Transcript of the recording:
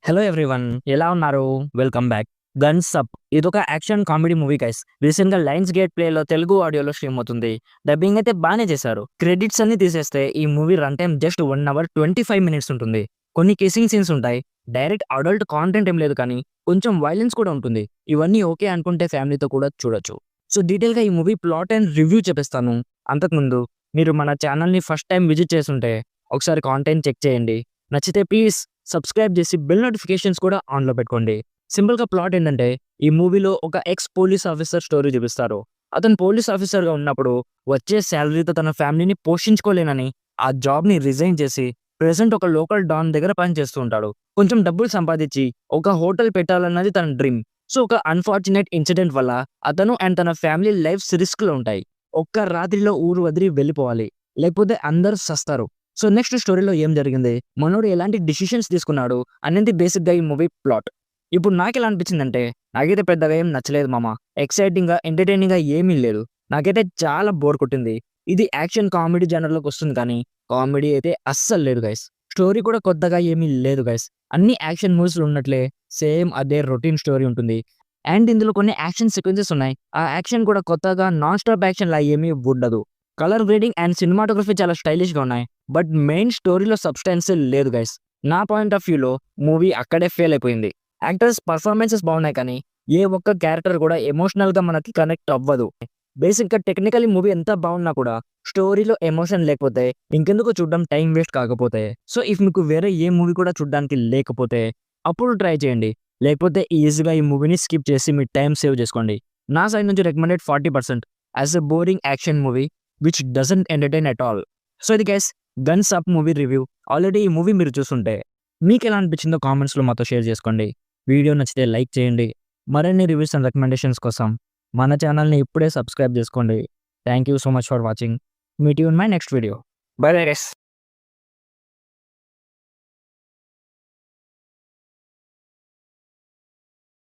Hello everyone, ఎలా ఉన్నారు? Welcome back. Guns up ఇదొక action comedy movie guys. Recent గా లయన్స్ గేట్ ప్లేలో తెలుగు ఆడియోలో స్ట్రీమ్ అవుతుంది. డబ్బింగ్ అయితే బానే చేశారు. క్రెడిట్స్ అన్ని తీసేస్తే ఈ movie run time just 1 hour 25 minutes ఉంటుంది. కొన్ని కిసింగ్ సీన్స్ ఉంటాయి. డైరెక్ట్ అడల్ట్ కాంటెంట్ ఏం లేదు, కానీ కొంచెం వైలెన్స్ కూడా ఉంటుంది. ఇవన్నీ ఓకే అనుకుంటే ఫ్యామిలీతో కూడా చూడొచ్చు. సో డీటెయిల్ గా ఈ మూవీ ప్లాట్ అండ్ రివ్యూ చెప్పిస్తాను. అంతకుముందు మీరు మన ఛానల్ ని ఫస్ట్ టైం విజిట్ చేస్తుంటే ఒకసారి కాంటెంట్ చెక్ చేయండి. నచ్చితే ప్లీజ్ సబ్స్క్రైబ్ చేసి బెల్ నోటిఫికేషన్స్ కూడా ఆన్లో పెట్టుకోండి. సింపుల్గా ప్లాట్ ఏంటంటే, ఈ మూవీలో ఒక ఎక్స్ పోలీస్ ఆఫీసర్ స్టోరీ చూపిస్తారు. అతను పోలీస్ ఆఫీసర్గా ఉన్నప్పుడు వచ్చే శాలరీతో తన ఫ్యామిలీని పోషించుకోలేనని ఆ జాబ్ని రిజైన్ చేసి ప్రెసెంట్ ఒక లోకల్ డాన్ దగ్గర పనిచేస్తూ ఉంటాడు. కొంచెం డబ్బులు సంపాదించి ఒక హోటల్ పెట్టాలన్నది తన డ్రీమ్. సో ఒక అన్ఫార్చునేట్ ఇన్సిడెంట్ వల్ల అతను అండ్ తన ఫ్యామిలీ లైఫ్స్ రిస్క్లో ఉంటాయి. ఒక్క రాత్రిలో ఊరు వదిలి వెళ్ళిపోవాలి, లేకపోతే అందరూ సస్తారు. సో నెక్స్ట్ స్టోరీలో ఏం జరిగింది, మనోడు ఎలాంటి డిసిషన్స్ తీసుకున్నాడు అనేది బేసిక్గా ఈ మూవీ ప్లాట్. ఇప్పుడు నాకు ఎలా అనిపించిందంటే, నాకైతే పెద్దగా ఏం నచ్చలేదు మామ. ఎక్సైటింగ్గా ఎంటర్టైనింగ్గా ఏమీ లేదు. నాకైతే చాలా బోర్ కొట్టింది. ఇది యాక్షన్ కామెడీ జనర్లోకి వస్తుంది, కానీ కామెడీ అయితే అస్సలు లేదు గైస్. స్టోరీ కూడా కొత్తగా ఏమీ లేదు గైస్. అన్ని యాక్షన్ మూవీస్లో ఉన్నట్లే సేమ్ అదే రొటీన్ స్టోరీ ఉంటుంది. అండ్ ఇందులో కొన్ని యాక్షన్ సీక్వెన్సెస్ ఉన్నాయి. ఆ యాక్షన్ కూడా కొత్తగా నాన్ స్టాప్ యాక్షన్ లా ఏమీ ఉండదు. కలర్ గ్రేడింగ్ అండ్ సినిమాటోగ్రఫీ చాలా స్టైలిష్గా ఉన్నాయి. బట్ మెయిన్ స్టోరీలో సబ్స్టెన్స్ లేదు గైస్. నా పాయింట్ ఆఫ్ వ్యూలో మూవీ అక్కడే ఫెయిల్ అయిపోయింది. యాక్టర్స్ పర్ఫార్మెన్సెస్ బాగున్నాయి, కానీ ఏ ఒక్క క్యారెక్టర్ కూడా ఎమోషనల్గా మనకి కనెక్ట్ అవ్వదు. బేసిక్గా టెక్నికలీ మూవీ ఎంత బాగున్నా కూడా స్టోరీలో ఎమోషన్ లేకపోతే ఇంకెందుకు చూడడం, టైం వేస్ట్ కాకపోతే. సో ఇఫ్ మీకు వేరే ఏ మూవీ కూడా చూడడానికి లేకపోతే అప్పుడు ట్రై చేయండి. లేకపోతే ఈజీగా ఈ మూవీని స్కిప్ చేసి మీ టైం సేవ్ చేసుకోండి. నా సైడ్ నుంచి recommended 40% as a boring action movie which doesn't entertain at all. So ఇది guys Guns Up movie review. Already ఈ మూవీ మీరు చూస్తుంటే మీకు ఎలా అనిపించిందో కామెంట్స్లో మాతో షేర్ చేసుకోండి. వీడియో నచ్చితే లైక్ చేయండి. మరిన్ని రివ్యూస్ అండ్ రికమెండేషన్స్ కోసం మన ఛానల్ని ఇప్పుడే సబ్స్క్రైబ్ చేసుకోండి. Thank you so much for watching. Meet you in my next video. By bye guys.